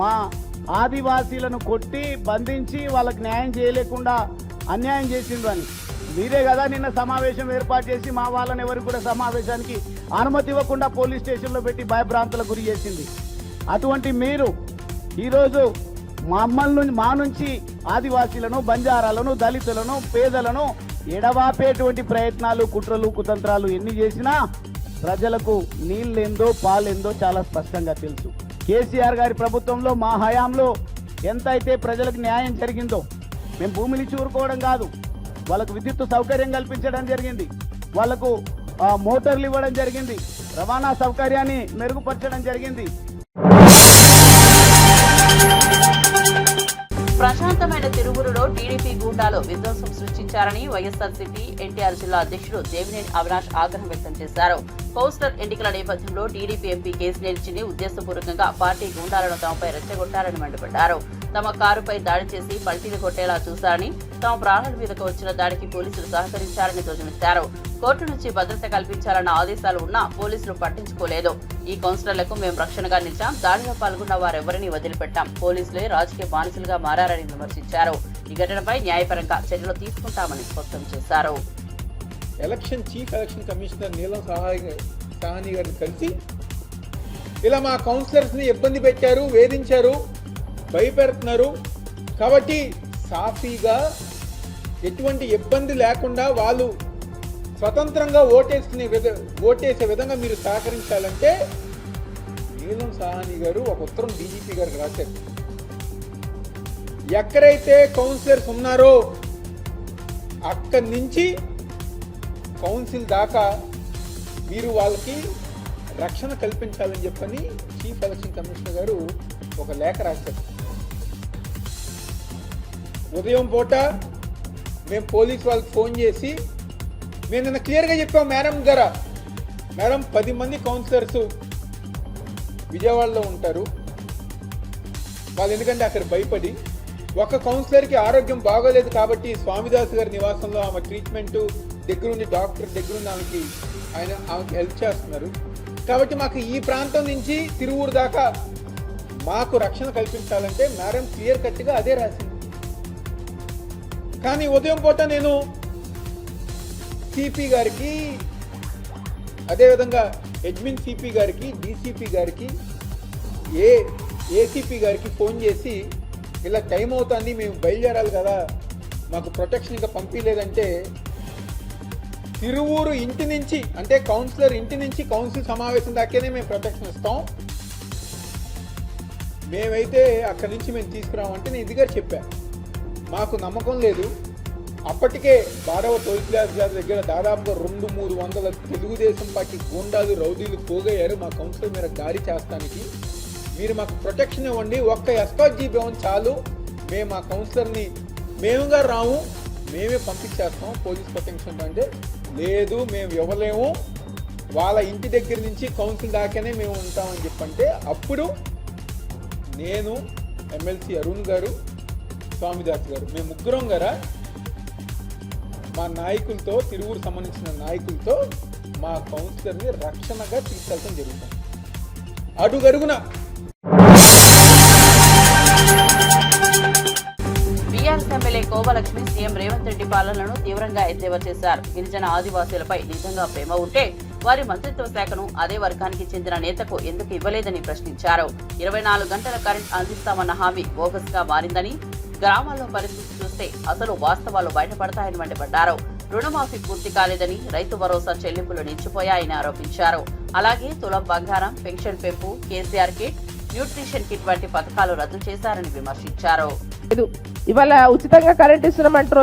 S8: మా ఆదివాసీలను కొట్టి బంధించి వాళ్ళకి న్యాయం చేయలేకుండా అన్యాయం చేసిండ్రు అని. మీరే కదా నిన్న సమావేశం ఏర్పాటు చేసి మా వాళ్ళని ఎవరికి కూడా సమావేశానికి అనుమతి ఇవ్వకుండా పోలీస్ స్టేషన్లో పెట్టి భయభ్రాంతులకు గురి చేసింది. అటువంటి మీరు ఈరోజు మా నుంచి ఆదివాసీలను, బంజారాలను, దళితులను, పేదలను ఎడవాపేటువంటి ప్రయత్నాలు, కుట్రలు, కుతంత్రాలు ఎన్ని చేసినా ప్రజలకు నీళ్ళేందో పాలేందో చాలా స్పష్టంగా తెలుసు. కేసీఆర్ గారి ప్రభుత్వంలో మా హయాంలో ఎంతైతే ప్రజలకు న్యాయం జరిగిందో, మేము భూమిని చూరుకోవడం కాదు, వాళ్ళకు విద్యుత్ సౌకర్యం కల్పించడం జరిగింది, వాళ్లకు మోటార్లు ఇవ్వడం జరిగింది, రవాణా సౌకర్యాన్ని మెరుగుపరచడం జరిగింది.
S1: ప్రశాంతమైన తిరువురులో టీడీపీ గూండాలు విధ్వంసం సృష్టించారని వైఎస్ఆర్సీపీ ఎన్టీఆర్ జిల్లా అధ్యక్షుడు దేవినేని అవినాష్ ఆగ్రహం వ్యక్తం చేశారు. కౌన్సిలర్ ఎన్నికల నేపథ్యంలో టీడీపీ ఎంపీ కేసినేని చిన్ని ఉద్దేశపూర్వకంగా పార్టీ గూండాలను తమపై రెచ్చగొట్టారని మండిపడ్డారు. తమ కారుపై దాడి చేసి పల్టీలు కొట్టేలా చూశారని, తమ ప్రాణాల మీదకు వచ్చిన దాడికి పోలీసులు సహకరించారని ధ్వజమెత్తారు. కోర్టు నుంచి భద్రత కల్పించాలన్న ఆదేశాలు ఉన్నా పోలీసులు పట్టించుకోలేదు. ఈ కౌన్సిలర్లకు మేము రక్షణగా నిలిచాం, దాడిలో పాల్గొన్న వారెవరిని వదిలిపెట్టాం, పోలీసులే రాజకీయ బానిసలుగా మారారని విమర్శించారు. ఈ ఘటనపై న్యాయపరంగా చర్యలు తీసుకుంటామని స్పష్టం చేశారు.
S9: చీఫ్ ఎలక్షన్ కమిషనర్ నీలం సాహని గారిని కలిసి ఇలా మా కౌన్సిలర్స్ని ఇబ్బంది పెట్టారు, వేధించారు, భయపెడుతున్నారు, కాబట్టి సాఫీగా ఎటువంటి ఇబ్బంది లేకుండా వాళ్ళు స్వతంత్రంగా ఓటేసే విధంగా మీరు సహకరించాలంటే నీలం సాహని గారు ఒక ఉత్తరం డీజీపీ గారికి రాశారు. ఎక్కడైతే కౌన్సిలర్స్ ఉన్నారో అక్కడి నుంచి కౌన్సిల్ దాకా మీరు వాళ్ళకి రక్షణ కల్పించాలని చెప్పని చీఫ్ ఎలక్షన్ కమిషనర్ గారు ఒక లేఖ రాశారు. ఉదయం పూట మేము పోలీస్ వాళ్ళకి ఫోన్ చేసి మేము నిన్న క్లియర్గా చెప్పాం మేడం గారు, మేడం 10 మంది కౌన్సిలర్స్ విజయవాడలో ఉంటారు, వాళ్ళు ఎందుకంటే అక్కడ భయపడి ఒక కౌన్సిలర్కి ఆరోగ్యం బాగోలేదు కాబట్టి స్వామిదాస్ గారి నివాసంలో ఆమె ట్రీట్మెంట్ దగ్గరుండి డాక్టర్ దగ్గరుండి ఆమెకి హెల్ప్ చేస్తున్నారు, కాబట్టి మాకు ఈ ప్రాంతం నుంచి తిరువూరు దాకా మాకు రక్షణ కల్పించాలంటే మేడం క్లియర్ కట్గా అదే రాసింది. కానీ ఉదయం పూట నేను సిపి గారికి, అదేవిధంగా అడ్మిన్ సిపి గారికి, డీసీపీ గారికి, ఏసీపీ గారికి ఫోన్ చేసి ఇలా టైం అవుతుంది, మేము బయలుదేరాలి కదా, మాకు ప్రొటెక్షన్ ఇంకా పంపించలేదంటే తిరువూరు ఇంటి నుంచి అంటే కౌన్సిలర్ ఇంటి నుంచి కౌన్సిల్ సమావేశం దాకానే మేము ప్రొటెక్షన్ ఇస్తాం, మేమైతే అక్కడి నుంచి మేము తీసుకురామంటే నేను ఇదిగా చెప్పా. మాకు నమ్మకం లేదు. అప్పటికే 12వ టోల్ ప్లాజా దగ్గర దాదాపుగా 200-300 తెలుగుదేశం పార్టీ గూండాలు, రౌడీలు పోగయ్యారు మా కౌన్సిలర్ మీద దాడి చేస్తానికి. మీరు మాకు ప్రొటెక్షన్ ఇవ్వండి, ఒక్క ఎస్కార్ట్ జీప్ ఇవ్వండి చాలు, మేము ఆ కౌన్సిలర్ని మేముగా రాము, మేమే పంపించేస్తాం పోలీస్ ప్రొటెక్షన్ అంటే. లేదు మేము ఇవ్వలేము, వాళ్ళ ఇంటి దగ్గర నుంచి కౌన్సిల్ దాకానే మేము ఉంటామని చెప్పంటే అప్పుడు నేను, ఎమ్మెల్సీ అరుణ్ గారు, స్వామిదాస్ గారు, మేము ముగ్గురం గారా మా నాయకులతో, తిరువూరు సంబంధించిన నాయకులతో మా కౌన్సిలర్ని రక్షణగా తీసుకెళ్ళడం జరుగుతుంది. అడుగడుగున
S1: BRS MLA Kova Lakshmi CM Revanth Reddy పాలనను తీవ్రంగా ఎద్దేవా చేశారు. గిరిజన ఆదివాసీలపై నిజంగా ప్రేమ ఉంటే వారి మంత్రిత్వ శాఖను అదే వర్గానికి చెందిన నేతకు ఎందుకు ఇవ్వలేదని ప్రశ్నించారు. 24 గంటల కరెంట్ అందిస్తామన్న హామీ బోగస్ గా మారిందని, గ్రామాల్లో పరిస్థితి చూస్తే అసలు వాస్తవాలు బయటపడతాయని మండిపడ్డారు. రుణమాఫీ పూర్తి కాలేదని, రైతు భరోసా చెల్లింపులు నిలిచిపోయాయని ఆరోపించారు. అలాగే తులం బంగారం, పెన్షన్ పెంపు, కేసీఆర్ కిట్, న్యూట్రిషన్ కిట్ వంటి పథకాలు రద్దు చేశారని విమర్శించారు.
S10: ఇవాళ ఉచితంగా కరెంట్ ఇస్తున్నామంటారు,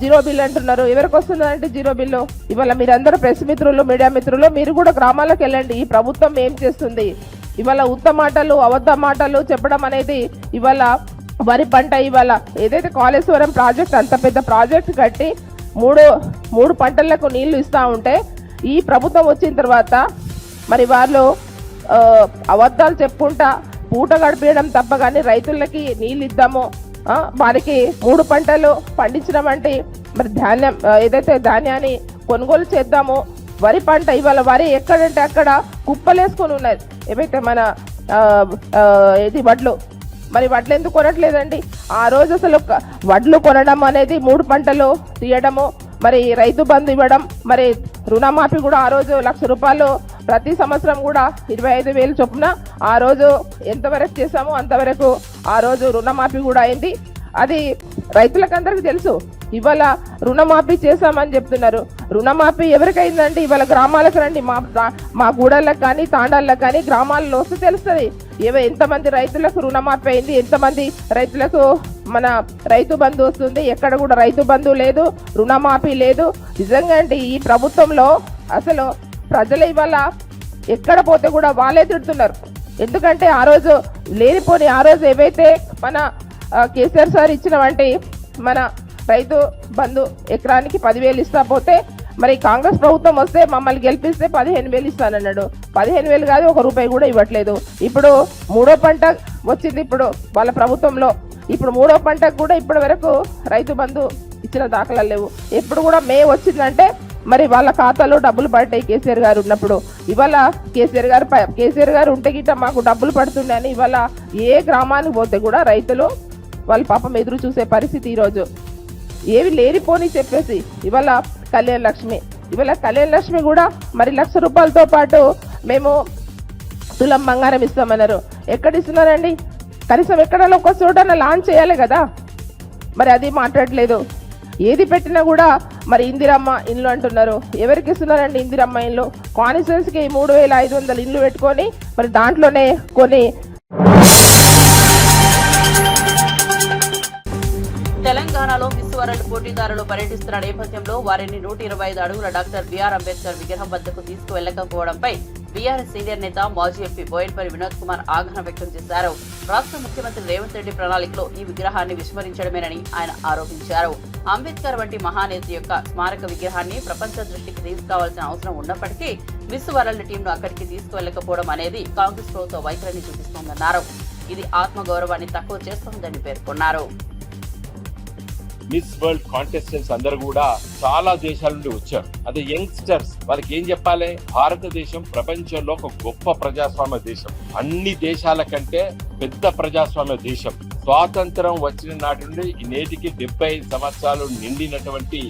S10: జీరో బిల్ అంటున్నారు. ఎవరికి వస్తుందంటే జీరో బిల్లు? ఇవాళ మీరందరూ ప్రెస్ మిత్రులు, మీడియా మిత్రులు, మీరు కూడా గ్రామాలకు వెళ్ళండి. ఈ ప్రభుత్వం ఏం చేస్తుంది? ఇవాళ ఉత్త మాటలు, అబద్ధ మాటలు చెప్పడం అనేది, ఇవాళ వరి పంట, ఇవాళ ఏదైతే కాళేశ్వరం ప్రాజెక్ట్ అంత పెద్ద ప్రాజెక్ట్ కట్టి మూడు పంటలకు నీళ్లు ఇస్తా ఉంటే ఈ ప్రభుత్వం వచ్చిన తర్వాత మరి వాళ్ళు అబద్ధాలు చెప్పుకుంటా పూట గడిపేయడం తప్ప కానీ రైతులకి నీళ్ళు ఇద్దాము, వారికి 3 పంటలు పండించడం అంటే మరి ధాన్యం ఏదైతే ధాన్యాన్ని కొనుగోలు చేద్దాము. వరి పంట ఇవాళ వరి ఎక్కడంటే అక్కడ కుప్పలేసుకొని ఉన్నది. ఏవైతే మన ఇది వడ్లు, మరి వడ్లు ఎందుకు కొనట్లేదండి? ఆ రోజు అసలు వడ్లు కొనడం అనేది 3 పంటలు తీయడము, మరి రైతు బంధు ఇవ్వడం, మరి రుణమాఫీ కూడా ఆ రోజు 1,00,000 రూపాయలు ప్రతి సంవత్సరం కూడా 25,000 చొప్పున ఆ రోజు ఎంతవరకు చేసామో అంతవరకు ఆ రోజు రుణమాఫీ కూడా అయింది. అది రైతులకు అందరికీ తెలుసు. ఇవాళ రుణమాఫీ చేశామని చెప్తున్నారు. రుణమాఫీ ఎవరికైందండి? ఇవాళ గ్రామాలకు రండి, మా గూడళ్ళకు కానీ తాండాలకు కానీ గ్రామాల్లో వస్తే తెలుస్తుంది ఎంతమంది రైతులకు రుణమాఫీ అయింది, ఎంతమంది రైతులకు మన రైతు బంధు వస్తుంది. ఎక్కడ కూడా రైతు బంధు లేదు, రుణమాఫీ లేదు. నిజంగా అండి ఈ ప్రభుత్వంలో అసలు ప్రజలు ఇవాళ ఎక్కడ పోతే కూడా వాళ్ళే తిడుతున్నారు. ఎందుకంటే ఆ రోజు లేనిపోని ఆ రోజు ఏవైతే మన కేసీఆర్ సార్ ఇచ్చినవంటి మన రైతు బంధు ఎకరానికి 10,000 ఇస్తా పోతే, మరి కాంగ్రెస్ ప్రభుత్వం వస్తే మమ్మల్ని గెలిపిస్తే 15,000 ఇస్తానన్నాడు. 15,000 కాదు, 1 రూపాయి కూడా ఇవ్వట్లేదు. ఇప్పుడు 3వ పంట వచ్చింది ఇప్పుడు వాళ్ళ ప్రభుత్వంలో. ఇప్పుడు 3వ పంటకు కూడా ఇప్పటి వరకు రైతు బంధు ఇచ్చిన దాఖలాలు లేవు. ఎప్పుడు కూడా మే వచ్చిందంటే మరి వాళ్ళ ఖాతాలో డబ్బులు పడ్డాయి కేసీఆర్ గారు ఉన్నప్పుడు. ఇవాళ కేసీఆర్ గారు ఉంటే గిట్ట మాకు డబ్బులు పడుతున్నాయని ఇవాళ ఏ గ్రామానికి పోతే కూడా రైతులు వాళ్ళ పాపం ఎదురు చూసే పరిస్థితి. ఈరోజు ఏవి లేనిపోని చెప్పేసి ఇవాళ కళ్యాణ లక్ష్మి కూడా మరి 1,00,000 రూపాయలతో పాటు మేము తులం బంగారం ఇస్తామన్నారు. ఎక్కడ ఇస్తున్నారండి? కనీసం ఎక్కడైనా ఒక చోట లాంచ్ చేయాలి కదా, మరి అది మాట్లాడలేదు. ఏది పెట్టినా కూడా మరి ఇందిరమ్మ ఇండ్లు అంటున్నారు. ఎవరికి ఇస్తున్నారండి ఇందిరమ్మ ఇండ్లు? కాన్స్టిట్యున్సీకి 3,500 ఇండ్లు పెట్టుకొని మరి దాంట్లోనే కొన్ని.
S1: తెలంగాణలో మిస్ వరల్డ్ పోటీదారులు పర్యటిస్తున్న నేపథ్యంలో వారిని 125 అడుగుల డాక్టర్ బిఆర్ అంబేద్కర్ విగ్రహం వద్దకు తీసుకువెళ్లకపోవడంపై బీఆర్ఎస్ సీనియర్ నేత మాజీ ఎంపీ బోయిన్పల్లి వినోద్ కుమార్ ఆగ్రహం వ్యక్తం చేశారు. రాష్ట్ర ముఖ్యమంత్రి రేవంత్ రెడ్డి ప్రణాళికలో ఈ విగ్రహాన్ని విస్మరించడమేనని ఆయన ఆరోపించారు. అంబేద్కర్ వంటి మహానేత యొక్క స్మారక విగ్రహాన్ని ప్రపంచ దృష్టికి తీసుకురావాల్సిన అవసరం ఉన్నప్పటికీ మిస్ వరల్డ్ టీంను అక్కడికి తీసుకువెళ్లకపోవడం అనేది కాంగ్రెస్ ప్రభుత్వ వైఖరిని చూపిస్తోందన్నారు. ఇది ఆత్మగౌరవాన్ని తక్కువ చేస్తోందని పేర్కొన్నారు.
S11: మిస్ వరల్డ్ కాంటెస్టెంట్స్ అందరూ కూడా చాలా దేశాల నుండి వచ్చారు. అదే యంగ్స్టర్స్, వాళ్ళకి ఏం చెప్పాలి? భారతదేశం ప్రపంచంలో ఒక గొప్ప ప్రజాస్వామ్య దేశం, అన్ని దేశాల కంటే పెద్ద ప్రజాస్వామ్య దేశం. స్వాతంత్రం వచ్చిన నాటి నుండి నేటికి 75 సంవత్సరాలు నిండినటువంటి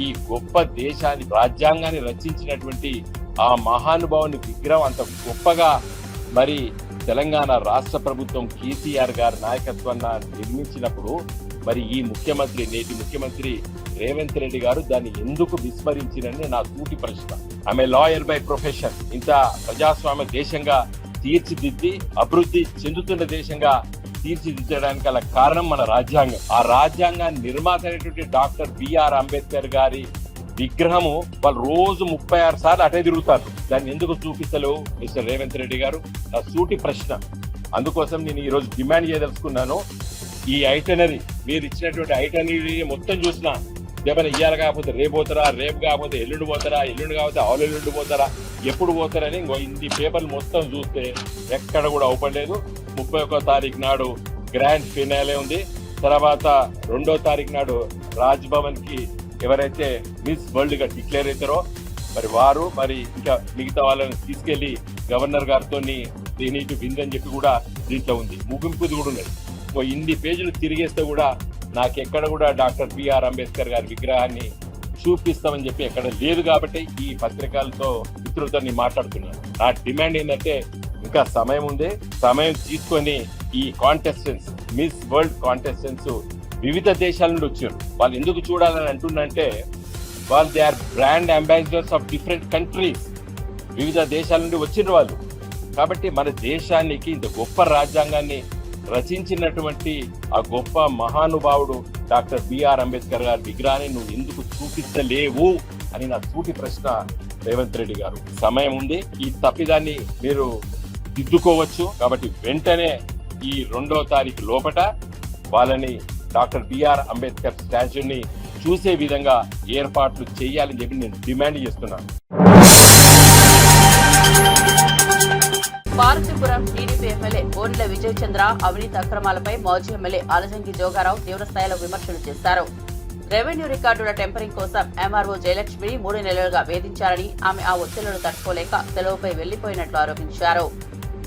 S11: ఈ గొప్ప దేశాన్ని, రాజ్యాంగాన్ని రచించినటువంటి ఆ మహానుభావుని విగ్రహం అంత గొప్పగా మరి తెలంగాణ రాష్ట్ర ప్రభుత్వం కేసీఆర్ గారి నాయకత్వాన్ని నిర్మించినప్పుడు మరి ఈ ముఖ్యమంత్రి, నేటి ముఖ్యమంత్రి రేవంత్ రెడ్డి గారు దాన్ని ఎందుకు విస్మరించినని నా సూటి ప్రశ్న. ఆమె లాయర్ బై ప్రొఫెషన్. ఇంత ప్రజాస్వామ్య దేశంగా తీర్చిదిద్ది అభివృద్ధి చెందుతున్న దేశంగా తీర్చిదిద్దడానికి గల కారణం మన రాజ్యాంగం. ఆ రాజ్యాంగాన్ని నిర్మాత అయినటువంటి డాక్టర్ బిఆర్ అంబేద్కర్ గారి విగ్రహము వాళ్ళు రోజు 36 సార్లు అటే తిరుగుతారు. దాన్ని ఎందుకు చూపిస్తలేవు మిస్టర్ రేవంత్ రెడ్డి గారు? నా సూటి ప్రశ్న. అందుకోసం నేను ఈ రోజు డిమాండ్ చేయదలుచుకున్నాను, ఈ ఐటనరీ మీరు ఇచ్చినటువంటి ఐటనరీ మొత్తం చూసినా ఏమైనా ఇయ్యాలి కాకపోతే రేపు పోతారా, రేపు కాకపోతే ఎల్లుండి పోతారా, ఎల్లుండి కాకపోతే ఎల్లుండి పోతారా, ఎప్పుడు పోతారని ఇన్ని పేపర్లు మొత్తం చూస్తే ఎక్కడ కూడా అవపడలేదు. 31వ తారీఖు నాడు గ్రాండ్ ఫినాలే ఉంది. తర్వాత 2వ తారీఖు నాడు రాజ్ భవన్ కి ఎవరైతే మిస్ వరల్డ్ గా డిక్లేర్ అవుతారో మరి వారు మరి ఇంకా మిగతా వాళ్ళని తీసుకెళ్లి గవర్నర్ గారితో దీనికి విందని చెప్పి కూడా దీంట్లో ఉంది. ముగింపుది కూడా ఉన్నది. ఇన్ని పేజీలు తిరిగేస్తే కూడా నాకెక్కడ కూడా డాక్టర్ బిఆర్ అంబేద్కర్ గారి విగ్రహాన్ని చూపిస్తామని చెప్పి ఎక్కడ లేదు. కాబట్టి ఈ పత్రికలతో మిత్రులతో నేను మాట్లాడుతున్నాను. నా డిమాండ్ ఏంటంటే ఇంకా సమయం ఉంది, సమయం తీసుకొని ఈ కాంటెస్టెంట్స్, మిస్ వరల్డ్ కాంటెస్టెంట్స్ వివిధ దేశాల నుండి వచ్చారు. వాళ్ళు ఎందుకు చూడాలని అంటున్నంటే వాళ్ళు they are brand ambassadors of different countries. వివిధ దేశాల నుండి వచ్చిన వాళ్ళు. కాబట్టి మన దేశానికి ఇంత గొప్ప రాజ్యాంగాన్ని రచించినటువంటి ఆ గొప్ప మహానుభావుడు డాక్టర్ బిఆర్ అంబేద్కర్ గారి విగ్రహాన్ని నువ్వు ఎందుకు చూపించలేవు అని నా సూటి ప్రశ్న రేవంత్ రెడ్డి గారు. సమయం ఉంది, ఈ తప్పిదాన్ని మీరు దిద్దుకోవచ్చు. కాబట్టి వెంటనే ఈ 2వ తారీఖు లోపట వాళ్ళని డాక్టర్ బిఆర్ అంబేద్కర్ స్టాచ్యూని చూసే విధంగా ఏర్పాట్లు చేయాలని చెప్పి నేను డిమాండ్ చేస్తున్నాను.
S1: పార్వతీపురం టీడీపీ ఎమ్మెల్యే బోర్ల విజయ్ చంద్ర అవినీతి అక్రమాలపై మాజీ ఎమ్మెల్యే ఆలజంగి జోగారావు తీవ్రస్థాయిలో విమర్శలు చేశారు. రెవెన్యూ రికార్డుల టెంపరింగ్ కోసం ఎంఆర్ఓ జయలక్ష్మిని 3 నెలలుగా వేధించారని, ఆమె ఆ ఒత్తిళ్లను తట్టుకోలేక సెలవుపై వెళ్లిపోయినట్లు ఆరోపించారు.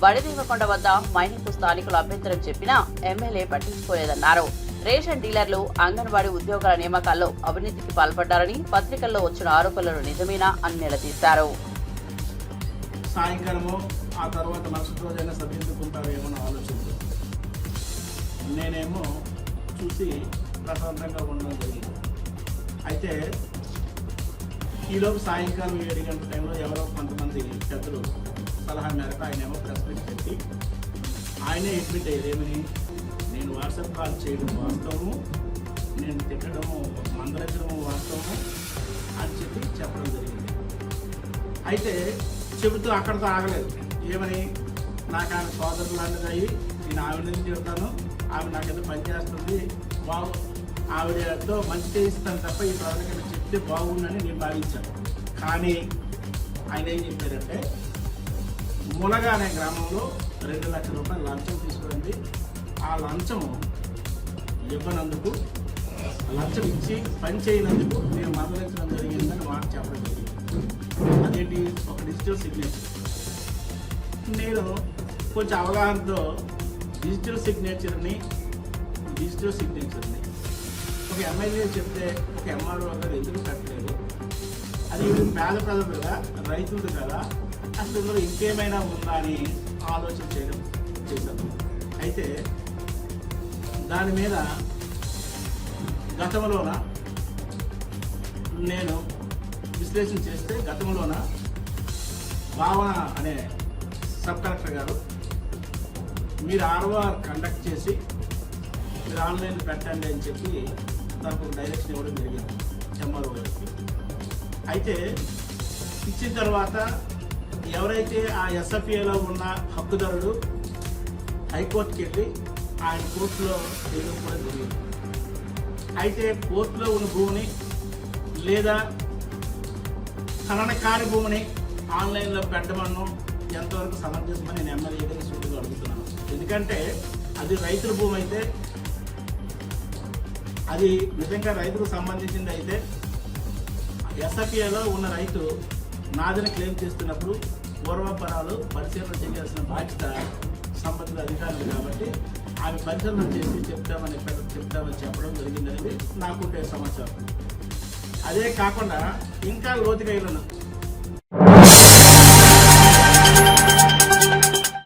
S1: బడిదేవకొండ వద్ద మైనింగ్ స్థానికులు అభ్యంతరం చెప్పినా ఎమ్మెల్యే పట్టించుకోలేదన్నారు. రేషన్ డీలర్లు, అంగన్వాడీ ఉద్యోగాల నియామకాల్లో అవినీతికి పాల్పడ్డారని, పత్రికల్లో వచ్చిన ఆరోపణలు నిజమేనా అని నిలదీశారు.
S12: సాయంకాలము ఆ తర్వాత మరుసటి రోజైనా సరిదిద్దుకుంటారేమో ఆలోచించారు. నేనేమో చూసి ప్రశాంతంగా ఉండడం జరిగింది. అయితే ఈలోపు సాయంకాలం 7 గంటల టైంలో ఎవరో కొంతమంది పెద్దలు సలహా మేరకు ఆయన ఏమో ప్రెస్ మీట్ పెట్టి ఆయనే అడ్మిట్ అయ్యారు. ఏమని, నేను వాట్సాప్ కాల్ చేయడం వాస్తవము, నేను తిట్టడము మందలించడము వాస్తవము అని చెప్పడం జరిగింది. అయితే చెబుతూ అక్కడితో ఆగలేదు. ఏమని, నాకు ఆమె సోదరులు లాంటిది అయ్యి నేను ఆవిడ నుంచి చెబుతాను, ఆమె నాకేదో పనిచేస్తుంది, ఆవిడతో మంచి చేయిస్తాను తప్ప ఈ ప్రజలకి చెప్తే బాగుందని నేను భావించాను. కానీ ఆయన ఏం చెప్పారంటే, ములగ అనే గ్రామంలో 2 లక్షల రూపాయలు లంచం తీసుకురండి, ఆ లంచం ఇవ్వనందుకు, లంచం ఇచ్చి పని చేయనందుకు నేను మందలించడం జరిగిందని మాట చెప్పడం జరిగింది. అదేంటి, ఒక డిజిటల్ సిగ్నేచర్. నేను కొంచెం అవగాహనతో డిజిటల్ సిగ్నేచర్ని ఒక ఎమ్మెల్యే చెప్తే ఒక ఎంఆర్ఓ గారు ఎందుకు పెట్టలేదు? అది పేద ప్రజలు కదా, రైతులు కదా, అసలు ఇందులో ఇంకేమైనా ఉందా అని ఆలోచన చేశాను. అయితే దాని మీద గతంలోన నేను విశ్లేషణ చేస్తే, గతంలోన భావన అనే సబ్ కలెక్టర్ గారు మీరు ఆర్ఓఆర్ కండక్ట్ చేసి మీరు ఆన్లైన్ పెట్టండి అని చెప్పి నాకు డైరెక్షన్ ఇవ్వడం జరిగింది ఎంఆర్ఓ గారికి. అయితే ఇచ్చిన తర్వాత ఎవరైతే ఆ ఎస్ఎఫ్ఏలో ఉన్న హక్కుదారుడు హైకోర్టుకి వెళ్ళి ఆయన కోర్టులో ఎదుర్కోవడం జరిగింది. అయితే కోర్టులో ఉన్న భూమిని లేదా ఖనన కాని భూమిని ఆన్లైన్లో పెట్టమను ఎంతవరకు సమంజసమని నేను ఎమ్మెల్యే గారిని సూటిగా అడుగుతున్నాను. ఎందుకంటే అది రైతుల భూమి అయితే, అది నిజంగా రైతులకు సంబంధించింది అయితే, ఎస్ఎఫ్ఏలో ఉన్న రైతు నాదని క్లెయిమ్ చేస్తున్నప్పుడు పూర్వపరాలు పరిశీలన చేయాల్సిన బాధ్యత సంబంధిత అధికారులు కాబట్టి ఆమె పరిశీలన చేసి చెప్తామని చెప్పడం జరిగిందనేది నాకుండే సమాచారం. అదే కాకుండా ఇంకా లోతుగా వెళ్ళను